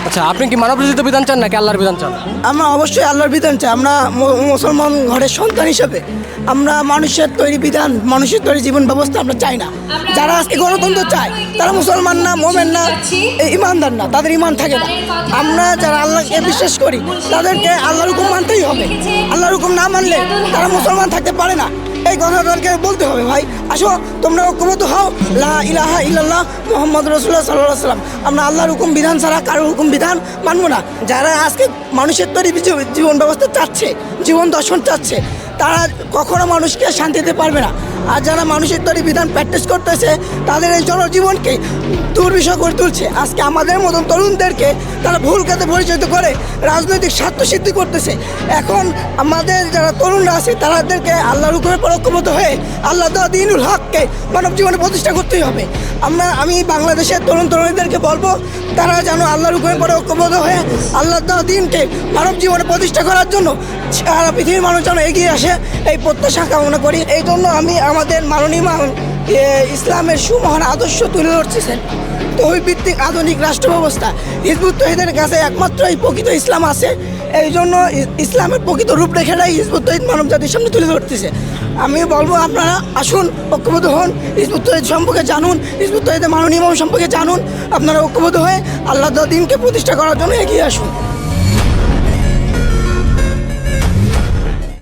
আচ্ছা, আপনি কি মানব রচিত বিধান চান নাকি আল্লাহর বিধান চান? আমরা অবশ্যই আল্লাহর বিধান চাই। আমরা মুসলমান ঘরের সন্তান হিসেবে আমরা মানুষের তৈরি বিধান, মানুষের তৈরি জীবন ব্যবস্থা আমরা চাই না। যারা আজকে গণতন্ত্র চায় তারা মুসলমান না, মোমেন না, ইমানদার না, তাদের ইমান থাকে না। আমরা যারা আল্লাহকে বিশ্বাস করি তাদেরকে আল্লাহর হুকুম মানতেই হবে। আল্লাহর হুকুম না মানলে তারা মুসলমান থাকতে পারে না। এই কথাটাকে বলতে হবে। ভাই আসো, তোমরা ঐক্যবদ্ধ হও, লা ইলাহা ইল্লাল্লাহ মুহাম্মদ রাসূলুল্লাহ সাল্লাল্লাহু আলাইহি ওয়াসাল্লাম। আমরা আল্লাহর হুকুম বিধান ছাড়া কারোর হুকুম বিধান মানব না। যারা আজকে মানুষের তৈরি জীবন ব্যবস্থা চাচ্ছে, জীবন দর্শন চাচ্ছে, তারা কখনো মানুষকে শান্তি দিতে পারবে না। আর যারা মানুষের তৈরি বিধান প্র্যাকটিস করতেছে তাদের এই জনজীবনকে দুর্বিষহ করে তুলছে। আজকে আমাদের মতন তরুণদেরকে তারা ভুল কাজে পরিচালিত করে রাজনৈতিক স্বার্থ সিদ্ধি করতেছে। এখন আমাদের যারা তরুণরা আছে তাদেরকে আল্লাহর হুকুমে ঐক্যবদ্ধ হয়ে আল্লাহ দ্বীনুল হককে মানব জীবনে প্রতিষ্ঠা করতেই হবে। আমি বাংলাদেশের তরুণীদেরকে বলবো, তারা যেন আল্লাহর হুকুমে ঐক্যবদ্ধ হয়ে আল্লাহ দ্বীনকে মানব জীবনে প্রতিষ্ঠা করার জন্য সারা পৃথিবীর মানুষ যেন এগিয়ে আসে, এই প্রত্যাশা কামনা করি। এই জন্য আমি আমাদের মাননীয় ইসলামের সুমহান আদর্শ তুলে ধরতেছেন তৌহিদ ভিত্তিক আধুনিক রাষ্ট্র ব্যবস্থা। হিজবুত তৌহিদের কাছে একমাত্র এই প্রকৃত ইসলাম আছে। এই জন্য ইসলামের প্রকৃত রূপরেখাটাই হিজবুত তৌহিদ মানব জাতির সামনে তুলে ধরতেছে। আমি বলবো, আপনারা আসুন, ঐক্যবদ্ধ হন, হিজবুত তৌহিদ সম্পর্কে জানুন, হিজবুত তৌহিদের মাননীয় ইমাম সম্পর্কে জানুন। আপনারা ঐক্যবদ্ধ হয়ে আল্লাহ দ্বীনকে প্রতিষ্ঠা করার জন্য এগিয়ে আসুন।